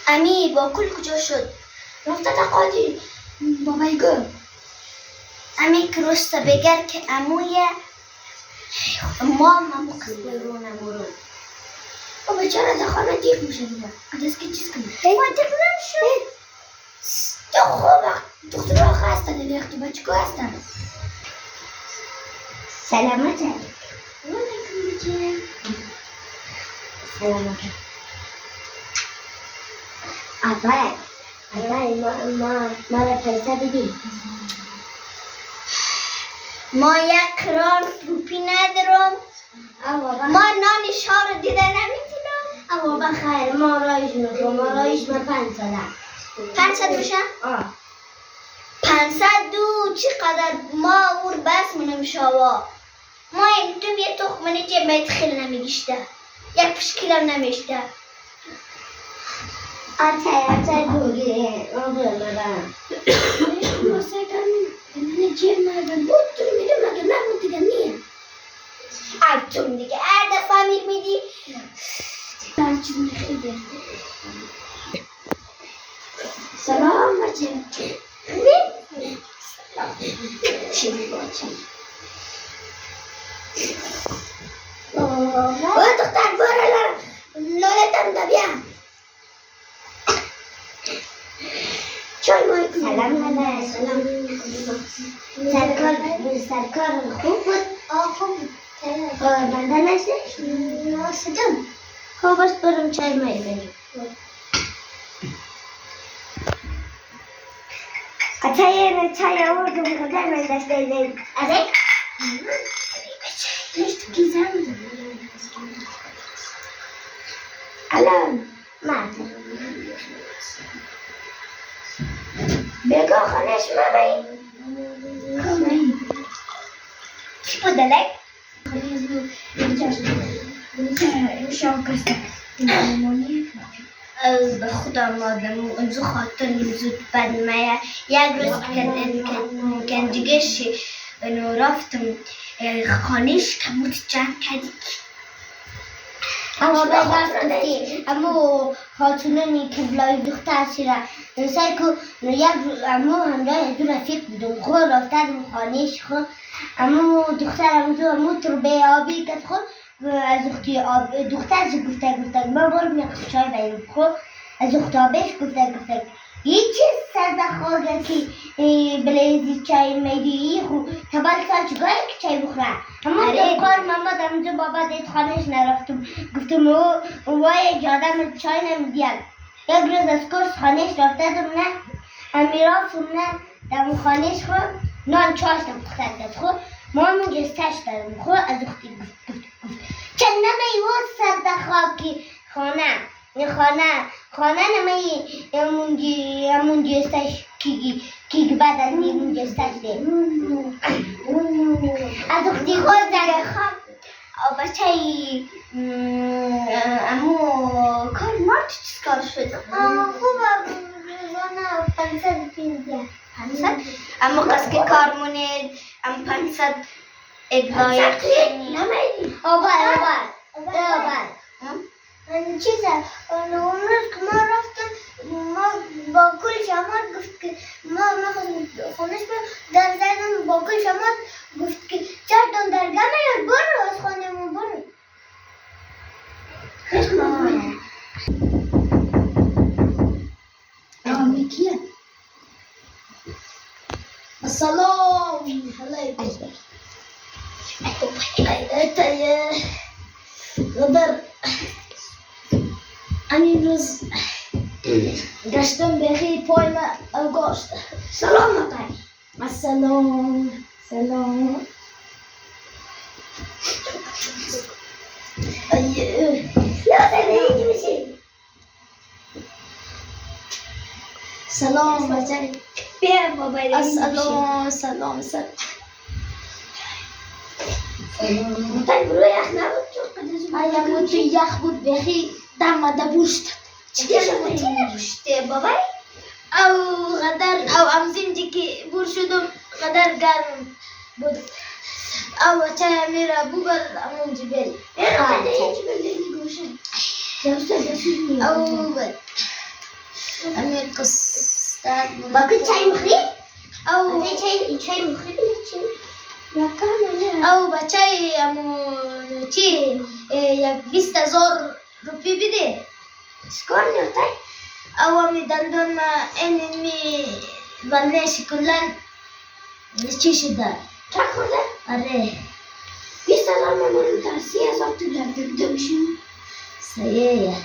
امی با کل کجا شد؟ رفته تقاضی بابای گو امی کرست بگر که اموی مام قصد رو نمورو و بچاره در خانه دیگ میشه دیگه دست که چیز کنه و دیگ نمشد تو خوبه دختر آخه هستن بیختی بچه که هستن سلامت علیکم. وعلیکم بچه سلامت. اول ما را پیسه بدی. ما یک قرار روپی ندارم ما نان شاه رو دیده نمیتونم اما بخیر ما رایش میکنم ما 500 میشه؟ 500 دو چقدر ما اور بس منم شوا ما این تو یه تخمنی که باید خیلی نمیگیشته یک پشکیلم نمیشته آتای دوگیره ما برم واسه من جیب مردم بود تو میدونم اگه نبود دیگه نیه ابتون دیگه هر دفعه میدی در چیز نخیده سلام بچه چی بچه اوه دختر باره لالتم دا بیا چای مایی کنم سلام مادر. سرکار خوب بود. خوب بنده نشد. ناسدم خب باش برم چای مایی کنیم. چای آوردم خدا من داشته دید. اره؟ نیست کی زن الان مات. بگاه خانش مبایی چی بدلک؟ به خدا مادم اونجا خاطر زود بد میه یک روز کنجگش رفتم خانش کموت جمع کردی اما بگفتی اما خاتونانی که بلای دختر شیره سعی که یک روز اما همراه دو رفیق بودم خود رفتم خانهش خود اما دختر اما تربه آبی کد خود از اختی دخترش گفته ما برم یک چای باییم خود از اختی آبیش گفته یه چیز سرده که بلیزی چای میدی خو تبال سال چگاه که چای بخوره اما دکار ماما دمزو بابا دید خانهش نرفتم گفتم وای جادم چای نمیدیم یک روز از کورس خانهش رفته دم نه امیرافتم نه دم خانهش خو نان چاشتم دختر داد خو ماما جستش دادم خو از اختی گفت چه نمی و سرده خاکی خانه نمی امون جستش کی بعد از میمون جستش ده از اختی خود داره خواب بچه امو کار مرد چیز کار شد خوبه روزانه 500 پیزه 500 اما قصد که کار مونید ام 500 ادلایق نمیدی آبال چیزه اون روز که ما رفتم ما با کل شمار گفت که ما خونش در زدم با کل شمار گفت که 4 تا درگاه میاد برو از خانه ما برو آمی کیه؟ السلام علیکم ایتای غدر همین روز گشتم بخی پای ما گاشت سلام مطای سلام سلام بچه بیا بابا سلام مطای برو یخ نبود اما تو یخ بود بخی دم دبوشت چی نبوشته بابای او غدر او امزیم که بور شدم غدر گرم بود او بچه میره بوگر امون جبل او بود قصة باكل چای میخوری؟ او چای میخوری؟ او بچه امو چی 20,000 روپی بده شکر نیوتای؟ او امی دندون ما این می ورنش کلن چی شده چای خورده؟ آره 20,000 ممانو تا 30,000 دلار بده بشیم صحیح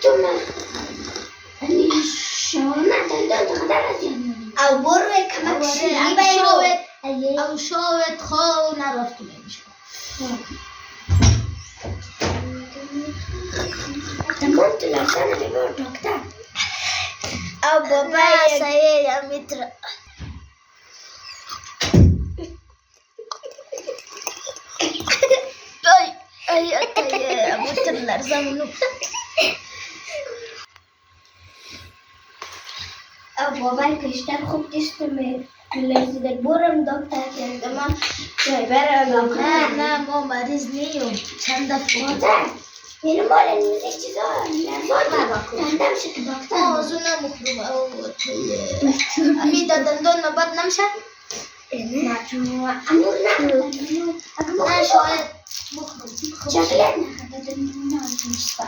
تو نه امی شما دندون قدر از یاد او برو کمک شیری باید او شاید خو نرفت نمیشه تمام تو لحظه ببر دکتر او بابا صحیح میتر ay muterler zamanı بابای پیشتر خوب داشتم لرزیده برم دکتر کردم جای برم نه ما مریض نیم چند دفعه مادر یعنی مال موزیک چیزا لرزاد چندم شد دکتر آزونه مخروم امی دندون نباد نمشه نه امور نه شاید مخروم چاکلت نخورده دندون نمیشه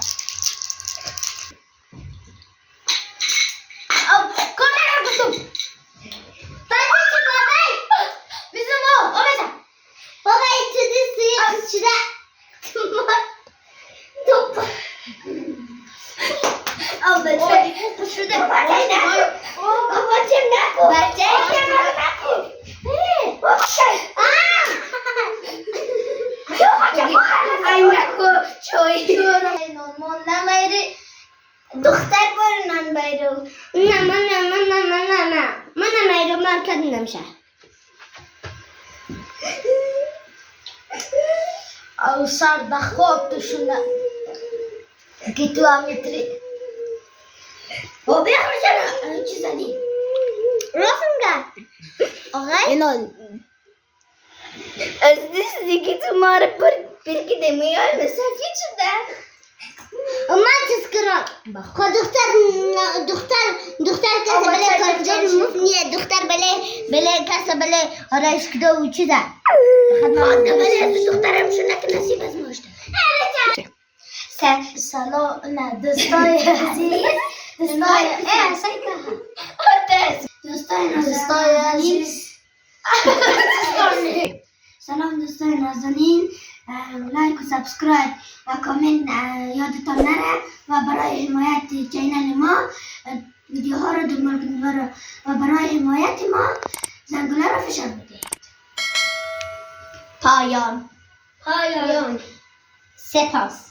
دختر برو نان بایرو نه من نمیرم مرکز نمیشه او سر د خواب توشونه که تو امیتری او بخورشن چی زنی راسم آقای اینال از دیگه تو ماره پرکی دمیای مسافی شده من تذكرات خود دختر کسی بله کارجر مفنیه دختر بله کسی بله آرایش کده و چیزه خانده بله دخترم شنک نصیب از ماشته سلام نه دوستای عزیز دوستای عزیز سلام دوستای نازنین لایک و سابسکرایب و کامنت یادتان نره و برای حمایت چینل ما ویدیوها رو دنبال کنید و برای حمایت ما زنگوله رو فشار بدهید پایان سپاس